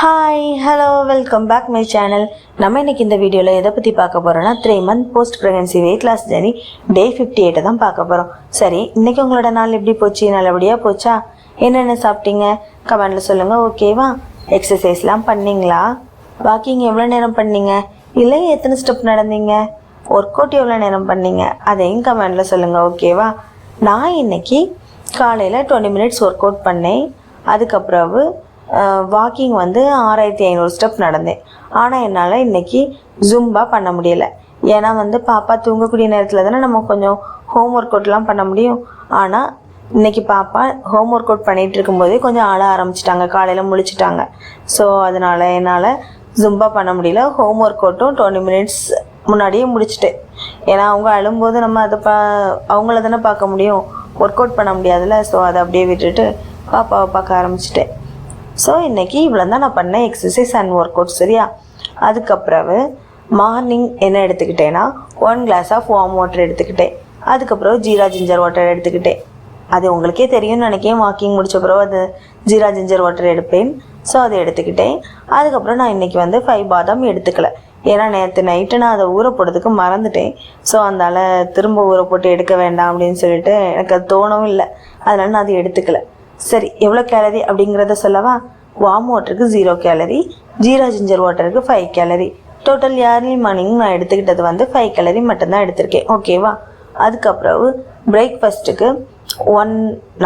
Hi hello welcome back my channel. நம்ம இன்னைக்கு இந்த வீடியோவில் எதை பற்றி பார்க்க போகிறோன்னா 3 month post pregnancy weight loss journey day 58 தான் பார்க்க போகிறோம். சரி, இன்றைக்கி உங்களோட நாள் எப்படி போச்சு? நல்லபடியாக போச்சா? என்னென்ன சாப்பிட்டீங்க? கமெண்டில் சொல்லுங்கள், ஓகேவா? எக்ஸசைஸ்லாம் பண்ணிங்களா? வாக்கிங் எவ்வளோ நேரம் பண்ணீங்க? இல்லை எத்தனை ஸ்டெப் நடந்தீங்க? ஒர்க் அவுட் எவ்வளோ நேரம் பண்ணீங்க? அதையும் கமெண்டில் சொல்லுங்கள், ஓகேவா? நான் இன்னைக்கு காலையில் 20 minutes ஒர்க் அவுட் பண்ணேன். அதுக்கப்புறம் வாக்கிங் 6500 ஸ்டெப் நடந்தேன். ஆனால் என்னால் இன்றைக்கி ஜும்பா பண்ண முடியலை. ஏன்னா பாப்பா தூங்கக்கூடிய நேரத்தில் தானே நம்ம கொஞ்சம் ஹோம் ஒர்க் அவுட்லாம் பண்ண முடியும். ஆனால் இன்றைக்கி பாப்பா ஹோம் ஒர்க் அவுட் பண்ணிகிட்டு இருக்கும்போதே கொஞ்சம் ஆள ஆரம்பிச்சிட்டாங்க, காலையில் முழிச்சிட்டாங்க. ஸோ அதனால் என்னால் ஜும்பா பண்ண முடியல. ஹோம் ஒர்க் அவுட்டும் 20 minutes முன்னாடியே முடிச்சிட்டேன். ஏன்னா அவங்க அழும்போது நம்ம அதை அவங்கள தானே பார்க்க முடியும், ஒர்க் அவுட் பண்ண முடியாதுல்ல. ஸோ அதை அப்படியே விட்டுட்டு பாப்பாவை பார்க்க ஆரம்பிச்சிட்டேன். ஸோ இன்றைக்கி இவ்வளோ தான் நான் பண்ணேன், எக்ஸசைஸ் அண்ட் ஒர்க் அவுட். சரியா? அதுக்கப்புறம் மார்னிங் என்ன எடுத்துக்கிட்டேன்னா 1 glass ஆஃப் வார்ம் வாட்டர் எடுத்துக்கிட்டேன். அதுக்கப்புறம் ஜீரா ஜிஞ்சர் வாட்டர் எடுத்துக்கிட்டேன். அது உங்களுக்கே தெரியும்னு நினைக்கிறேன். வாக்கிங் முடிச்ச பிறகு அது ஜீரா ஜிஞ்சர் வாட்டர் எடுப்பேன். ஸோ அதை எடுத்துக்கிட்டேன். அதுக்கப்புறம் நான் இன்றைக்கி 5 பாதாம் எடுத்துக்கல. ஏன்னா நேற்று நைட்டு நான் அதை ஊற போடுறதுக்கு மறந்துட்டேன். ஸோ அதனால் திரும்ப ஊற போட்டு எடுக்க வேண்டாம் அப்படின்னு சொல்லிட்டு எனக்கு அது தோணவும் இல்லை. அதனால் நான் அதை எடுத்துக்கல. சரி, எவ்வளோ கேலரி அப்படிங்கிறத சொல்லவா? வார்ம் வாட்டருக்கு 0 கேலரி, ஜீரா ஜிஞ்சர் வாட்டருக்கு 5 கேலரி. டோட்டல் ஏர்லி மார்னிங் நான் எடுத்துக்கிட்டது 5 கேலரி மட்டும்தான் எடுத்திருக்கேன், ஓகேவா? அதுக்கப்புறம் பிரேக்ஃபாஸ்ட்டுக்கு 1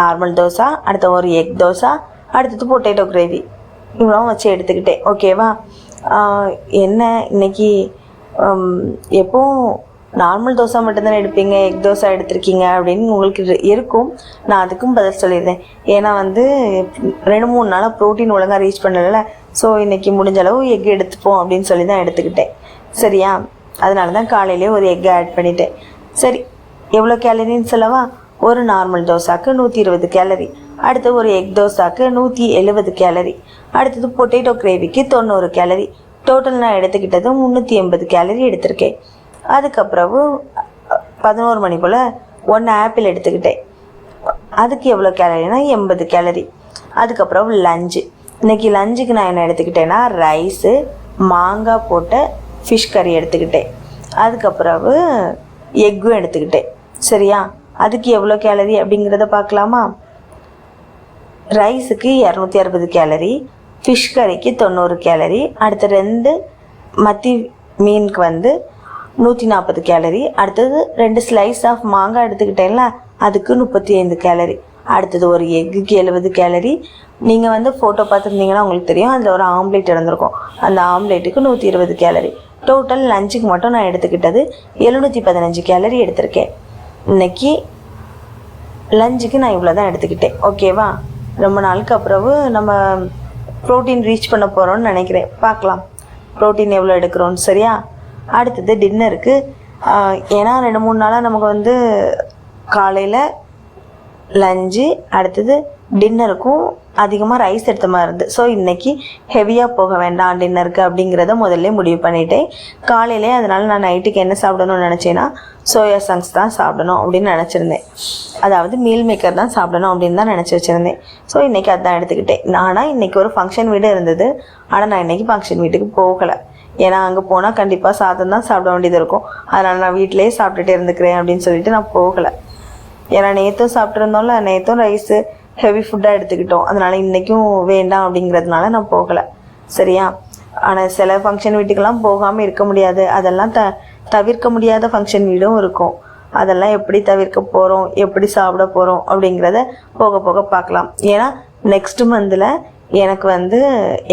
நார்மல் தோசை, அடுத்த ஒரு எக் தோசை, அடுத்தது பொட்டேட்டோ கிரேவி, இவ்வளோ வச்சு எடுத்துக்கிட்டேன், ஓகேவா? என்ன இன்னைக்கு எப்போவும் நார்மல் தோசை மட்டும்தானே எடுப்பீங்க, எக் தோசை எடுத்திருக்கீங்க அப்படின்னு உங்களுக்கு இருக்கும். நான் அதுக்கும் பதில் சொல்லியிருந்தேன். ஏன்னா 2-3 நாளாக ப்ரோட்டீன் ஒழுங்காக ரீச் பண்ணலை. ஸோ இன்றைக்கி முடிஞ்ச அளவு எக் எடுத்துப்போம் அப்படின்னு சொல்லி தான் எடுத்துக்கிட்டேன். சரியா? அதனால தான் காலையிலே ஒரு எக்கை ஆட் பண்ணிட்டேன். சரி, எவ்வளோ கேலரின்னு சொல்லவா? ஒரு நார்மல் தோசாக்கு 120 கேலரி, அடுத்து ஒரு எக் தோசாக்கு 170 கேலரி, அடுத்தது பொட்டேட்டோ கிரேவிக்கு 90 கேலரி. டோட்டல் நான் எடுத்துக்கிட்டது 380 கேலரி எடுத்திருக்கேன். அதுக்கப்புறம் 11 மணி போல் 1 ஆப்பிள் எடுத்துக்கிட்டேன். அதுக்கு எவ்வளோ கேலரினா 80 கேலரி. அதுக்கப்புறம் லஞ்சு. இன்றைக்கி லஞ்சுக்கு நான் என்ன எடுத்துக்கிட்டேன்னா ரைஸு, மாங்காய் போட்ட ஃபிஷ் கறி எடுத்துக்கிட்டேன். அதுக்கப்புறம் எக்கும் எடுத்துக்கிட்டேன். சரியா? அதுக்கு எவ்வளோ கேலரி அப்படிங்கிறத பார்க்கலாமா? ரைஸுக்கு 260 கேலரி, ஃபிஷ் கறிக்கு 90 கேலரி, அடுத்த 2 மத்தி மீனுக்கு 140 கேலரி, அடுத்தது 2 ஸ்லைஸ் ஆஃப் மாங்காய் எடுத்துக்கிட்டேன்ல, அதுக்கு 35 கேலரி, அடுத்தது ஒரு எக்குக்கு 70 கேலரி. நீங்கள் ஃபோட்டோ பார்த்துருந்தீங்கன்னா உங்களுக்கு தெரியும், அதில் ஒரு ஆம்லேட் இருந்திருக்கும். அந்த ஆம்லேட்டுக்கு 120 கேலரி. டோட்டல் லஞ்சுக்கு மட்டும் நான் எடுத்துக்கிட்டது 715 கேலரி எடுத்திருக்கேன். இன்றைக்கி லஞ்சுக்கு நான் இவ்வளோ தான் எடுத்துக்கிட்டேன், ஓகேவா? ரொம்ப நாளுக்கு அப்புறம் நம்ம ப்ரோட்டீன் ரீச் பண்ண போகிறோன்னு நினைக்கிறேன். பார்க்கலாம் ப்ரோட்டீன் எவ்வளோ எடுக்கிறோன்னு. சரியா? அடுத்தது டின்னருக்கு. ஏன்னா 2-3 நாளாக நமக்கு காலையில் லஞ்சு, அடுத்தது டின்னருக்கும் அதிகமாக ரைஸ் எடுத்த மாதிரி இருந்து. ஸோ இன்றைக்கி ஹெவியாக போக வேண்டாம் டின்னருக்கு அப்படிங்கிறத முதல்ல முடிவு பண்ணிட்டேன் காலையிலே. அதனால் நான் நைட்டுக்கு என்ன சாப்பிடணும்னு நினச்சேன்னா சோயா சங்க்ஸ் தான் சாப்பிடணும் அப்படின்னு நினச்சிருந்தேன். அதாவது மீல் மேக்கர் தான் சாப்பிடணும் அப்படின்னு தான் நினச்சி வச்சுருந்தேன். ஸோ இன்றைக்கி அதுதான் எடுத்துக்கிட்டேன். நானாக இன்றைக்கி ஒரு ஃபங்க்ஷன் வீடு இருந்தது. ஆனால் நான் இன்றைக்கி ஃபங்க்ஷன் வீட்டுக்கு போகலை. ஏன்னா அங்கே போனால் கண்டிப்பாக சாதம் தான் சாப்பிட வேண்டியது இருக்கும். அதனால் நான் வீட்டிலே சாப்பிட்டுட்டே இருந்துக்கிறேன் அப்படின்னு சொல்லிட்டு நான் போகலை. ஏன்னா நேற்றும் சாப்பிட்ருந்தோம்ல, நேற்றும் ரைஸு ஹெவி ஃபுட்டாக எடுத்துக்கிட்டோம். அதனால் இன்றைக்கும் வேண்டாம் அப்படிங்கிறதுனால நான் போகலை. சரியா? ஆனால் சில ஃபங்க்ஷன் வீட்டுக்கெல்லாம் போகாமல் இருக்க முடியாது. அதெல்லாம் தவிர்க்க முடியாத ஃபங்க்ஷன் வீடும் இருக்கும். அதெல்லாம் எப்படி தவிர்க்க போகிறோம், எப்படி சாப்பிட போகிறோம் அப்படிங்கிறத போக போக பார்க்கலாம். ஏன்னா நெக்ஸ்ட் மந்தில் எனக்கு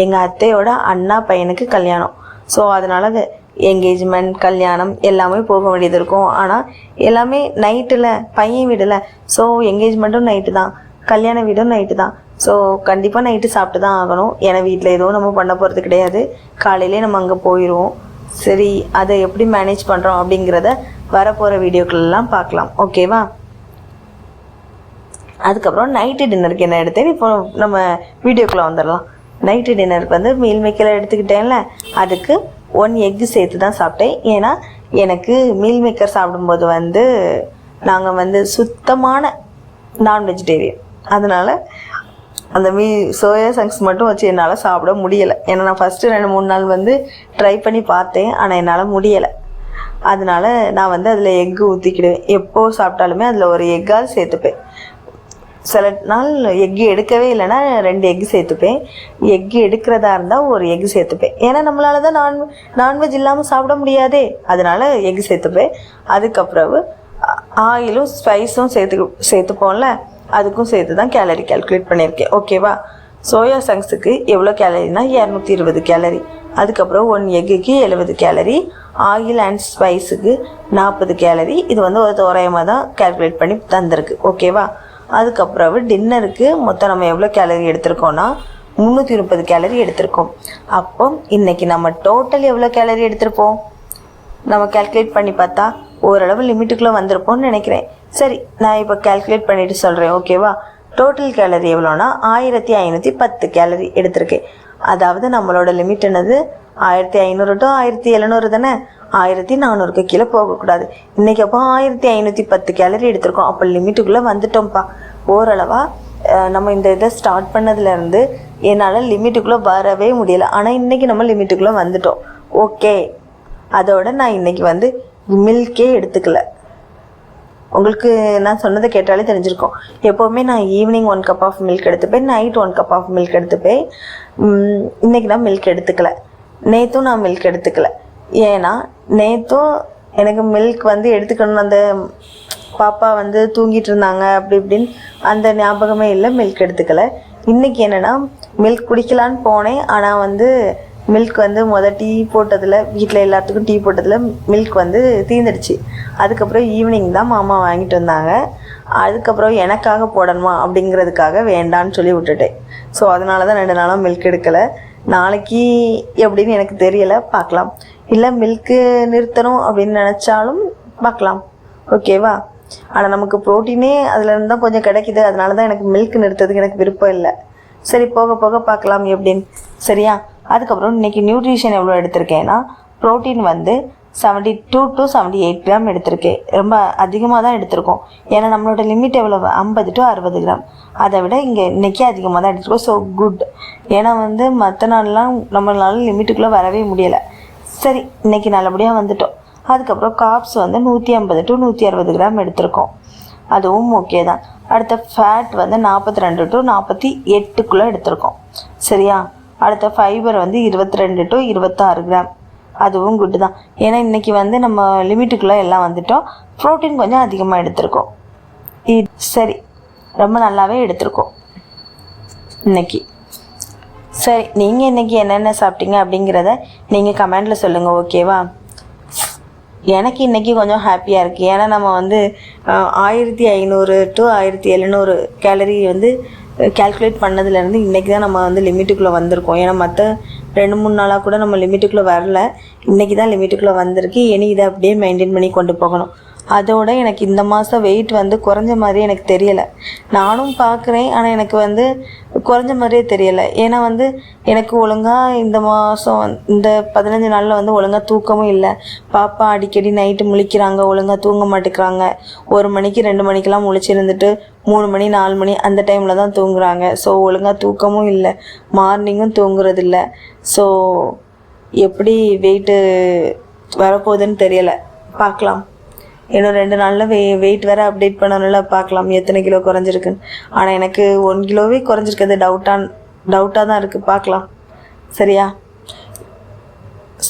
எங்கள் அத்தையோட அண்ணா பையனுக்கு கல்யாணம். ஸோ அதனால் என்கேஜ்மெண்ட், கல்யாணம் எல்லாமே போக வேண்டியது இருக்கும். ஆனால் எல்லாமே நைட்டில், பையன் வீடில். ஸோ என்கேஜ்மெண்ட்டும் நைட்டு தான், கல்யாண வீடும் நைட்டு தான். ஸோ கண்டிப்பாக நைட்டு சாப்பிட்டு தான் ஆகணும். ஏன்னா வீட்டில் எதுவும் நம்ம பண்ண போகிறது கிடையாது. காலையிலே நம்ம அங்கே போயிடுவோம். சரி, அதை எப்படி மேனேஜ் பண்ணுறோம் அப்படிங்கிறத வரப்போகிற வீடியோக்கள்லாம் பார்க்கலாம், ஓகேவா? அதுக்கப்புறம் நைட்டு டின்னருக்கு என்ன எடுத்தேன், இப்போ நம்ம வீடியோக்குள்ளே வந்துடலாம். நைட்டு டின்னருக்கு மீல் மேக்கர் எடுத்துக்கிட்டேன்ல, அதுக்கு 1 எக்கு சேர்த்து தான் சாப்பிட்டேன். ஏன்னா எனக்கு மீல் மேக்கர் சாப்பிடும்போது நாங்கள் சுத்தமான நான் வெஜிடேரியன். அதனால் அந்த சோயா சங்க்ஸ் மட்டும் வச்சு என்னால் சாப்பிட முடியலை. ஏன்னா நான் ஃபஸ்ட்டு 2-3 நாள் வந்து ட்ரை பண்ணி பார்த்தேன், ஆனால் என்னால் முடியலை. அதனால நான் வந்து அதில் எக்கு ஊற்றிக்கிடுவேன். எப்போது சாப்பிட்டாலுமே அதில் ஒரு எக்காவது சேர்த்துப்பேன். சில நாள் எக்கு எடுக்கவே இல்லைன்னா 2 எக்கு சேர்த்துப்பேன். எக்கு எடுக்கிறதா இருந்தால் ஒரு எக்கு சேர்த்துப்பேன். ஏன்னா நம்மளால தான் நான்வெஜ் இல்லாமல் சாப்பிட முடியாதே, அதனால் எக்கு சேர்த்துப்பேன். அதுக்கப்புறம் ஆயிலும் ஸ்பைஸும் சேர்த்துப்போம்ல, அதுக்கும் சேர்த்து தான் கேலரி கால்குலேட் பண்ணியிருக்கேன். ஓகேவா? சோயா சங்க்ஸுக்கு எவ்வளோ கேலரினா 220 கேலரி. அதுக்கப்புறம் 1 எக்குக்கு 70 கேலரி. ஆயில் அண்ட் ஸ்பைஸுக்கு 40 கேலரி. இது வந்து ஒரு தோராயமாக தான் கால்குலேட் பண்ணி தந்திருக்கு. ஓகேவா? அதுக்கப்புறம் டின்னருக்கு மொத்தம் நம்ம எவ்வளோ கேலரி எடுத்திருக்கோன்னா 330 கேலரி எடுத்திருக்கோம். அப்போ இன்றைக்கி நம்ம டோட்டல் எவ்வளோ கேலரி எடுத்திருப்போம் நம்ம கால்குலேட் பண்ணி பார்த்தா ஓரளவு லிமிட்டுக்குள்ளே வந்திருப்போம்னு நினைக்கிறேன். சரி, நான் இப்போ கால்குலேட் பண்ணிவிட்டு சொல்கிறேன். ஓகேவா? டோட்டல் கேலரி எவ்வளோனா 1510 கேலரி எடுத்திருக்கேன். அதாவது நம்மளோட லிமிட் என்னது 1500 to 1700 தானே. 1400க்கு கீழே போகக்கூடாது. இன்றைக்கி அப்போ 1510 கேலரி எடுத்திருக்கோம். அப்போ லிமிட்டுக்குள்ளே வந்துட்டோம்ப்பா. ஓரளவாக நம்ம இந்த இதை ஸ்டார்ட் பண்ணதுலேருந்து என்னால் லிமிட்டுக்குள்ளே வரவே முடியலை. ஆனால் இன்றைக்கி நம்ம லிமிட்டுக்குள்ளே வந்துட்டோம். ஓகே, அதோட நான் இன்றைக்கி வந்து மில்கே எடுத்துக்கல. உங்களுக்கு நான் சொன்னதை கேட்டாலே தெரிஞ்சிருக்கோம். எப்போவுமே நான் ஈவினிங் 1 கப் ஆஃப் மில்க் எடுத்துப்பேன், நைட் 1 கப் ஆஃப் மில்க் எடுத்துப்பேன். இன்றைக்கி நான் மில்க் எடுத்துக்கல. நேற்றும் நான் மில்க் எடுத்துக்கல. ஏன்னா நேற்றும் எனக்கு மில்க் வந்து எடுத்துக்கணும், அந்த பாப்பா வந்து தூங்கிட்டு இருந்தாங்க, அப்படி இப்படின்னு அந்த ஞாபகமே இல்லை, மில்க் எடுத்துக்கல. இன்றைக்கி என்னென்னா மில்க் குடிக்கலான்னு போனேன். ஆனால் வந்து மில்க் வந்து டீ போட்டதில், வீட்டில் எல்லாத்துக்கும் டீ போட்டதில் மில்க் வந்து தீர்ந்துடுச்சு. அதுக்கப்புறம் ஈவினிங் தான் மாமா வாங்கிட்டு வந்தாங்க. அதுக்கப்புறம் எனக்காக போடணுமா அப்படிங்கிறதுக்காக வேண்டான்னு சொல்லி விட்டுட்டேன். ஸோ அதனால தான் 2 நாளாக மில்க் எடுக்கலை. நாளைக்கு எப்படின்னு எனக்கு தெரியலை, பார்க்கலாம். இல்லை மில்க்கு நிறுத்தணும் அப்படின்னு நினச்சாலும் பார்க்கலாம். ஓகேவா? ஆனால் நமக்கு ப்ரோட்டீனே அதுலேருந்து தான் கொஞ்சம் கிடைக்கிது. அதனால தான் எனக்கு மில்க் நிறுத்துறதுக்கு எனக்கு விருப்பம் இல்லை. சரி, போக போக பார்க்கலாம் எப்படின்னு. சரியா? அதுக்கப்புறம் இன்றைக்கி நியூட்ரிஷன் எவ்வளோ எடுத்திருக்கேன்னா ப்ரோட்டீன் வந்து 72 to 78 கிராம் எடுத்திருக்கேன். ரொம்ப அதிகமாக தான் எடுத்திருக்கோம். ஏன்னா நம்மளோட லிமிட் எவ்வளோ 50 to 60 கிராம். அதை விட இங்கே இன்றைக்கி அதிகமாக தான் எடுத்துருக்கோம். So good. ஏன்னா வந்து மற்ற நாள்லாம் நம்மளால லிமிட்டுக்குள்ளே வரவே முடியலை. சரி, இன்றைக்கி நல்லபடியாக வந்துட்டோம். அதுக்கப்புறம் காப்ஸ் வந்து 150 to 160 கிராம் எடுத்திருக்கோம். அதுவும் ஓகே தான். அடுத்த ஃபேட் வந்து 42 to 48க்குள்ளே எடுத்திருக்கோம். சரியா? அடுத்த ஃபைபர் வந்து 22 to 26 கிராம். அதுவும் குட்டு தான். ஏன்னா இன்றைக்கி வந்து நம்ம லிமிட்டுக்குள்ளே எல்லாம் வந்துட்டோம். ப்ரோட்டீன் கொஞ்சம் அதிகமாக எடுத்திருக்கோம். சரி, ரொம்ப நல்லாவே எடுத்திருக்கோம் இன்றைக்கி. சரி, நீங்கள் இன்றைக்கி என்னென்ன சாப்பிட்டீங்க அப்படிங்கிறத நீங்கள் கமெண்டில் சொல்லுங்கள். ஓகேவா? எனக்கு இன்றைக்கி கொஞ்சம் ஹாப்பியாக இருக்குது. ஏன்னா நம்ம வந்து 1500 to 1700 கேலரி வந்து கால்குலேட் பண்ணதுலேருந்து இன்றைக்கி தான் நம்ம வந்து லிமிட்டுக்குள்ளே வந்திருக்கோம். ஏன்னா மற்ற 2-3 நாளாக கூட நம்ம லிமிட்டுக்குள்ளே வரல. இன்றைக்கி தான் லிமிட்டுக்குள்ளே வந்திருக்கு. இனி இதை அப்படியே மெயின்டைன் பண்ணி கொண்டு போகணும். அதோட எனக்கு இந்த மாதம் வெயிட் வந்து குறைஞ்ச மாதிரி எனக்கு தெரியலை. நானும் பார்க்குறேன், ஆனால் எனக்கு வந்து குறைஞ்ச மாதிரியே தெரியலை. ஏன்னா வந்து எனக்கு ஒழுங்காக இந்த மாதம் இந்த 15 நாளில் வந்து ஒழுங்காக தூக்கமும் இல்லை. பாப்பா அடிக்கடி நைட்டு முழிக்கிறாங்க, ஒழுங்காக தூங்க மாட்டேங்கிறாங்க. 1 மணிக்கு 2 மணிக்கெலாம் முழிச்சிருந்துட்டு 3 மணி 4 மணி அந்த டைமில் தான் தூங்குறாங்க. ஸோ ஒழுங்காக தூக்கமும் இல்லை, மார்னிங்கும் தூங்குறதில்ல. ஸோ எப்படி வெயிட்டு வரப்போகுதுன்னு தெரியலை. பார்க்கலாம். இன்னும் 2 நாளில் வெயிட் வேறு அப்டேட் பண்ணணும்ல, பார்க்கலாம் எத்தனை கிலோ குறைஞ்சிருக்குன்னு. ஆனால் எனக்கு 1 கிலோவே குறைஞ்சிருக்கிறது டவுட்டாக தான் இருக்குது. பார்க்கலாம். சரியா?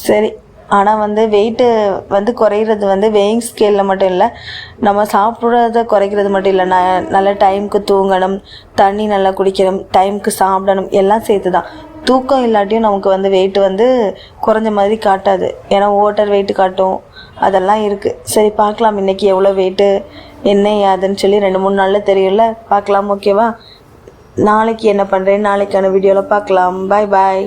சரி. ஆனால் வந்து வெயிட்டு வந்து குறையிறது வந்து வெயிங் ஸ்கேலில் மட்டும் இல்லை, நம்ம சாப்பிட்றத குறைக்கிறது மட்டும் இல்லை. நல்ல டைமுக்கு தூங்கணும், தண்ணி நல்லா குடிக்கணும், டைமுக்கு சாப்பிடணும், எல்லாம் சேர்த்து தான். தூக்கம் இல்லாட்டியும் நமக்கு வந்து வெயிட் வந்து குறைஞ்ச மாதிரி காட்டாது. ஏன்னா ஓட்டர் வெயிட்டு காட்டும், அதெல்லாம் இருக்குது. சரி, பார்க்கலாம் இன்றைக்கி எவ்வளோ வெயிட்டு என்ன ஏதுன்னு சொல்லி 2-3 நாளில் தெரியும்ல, பார்க்கலாம். ஓகேவா? நாளைக்கு என்ன பண்ணுறேன் நாளைக்கான வீடியோவில் பார்க்கலாம். பாய் பாய்.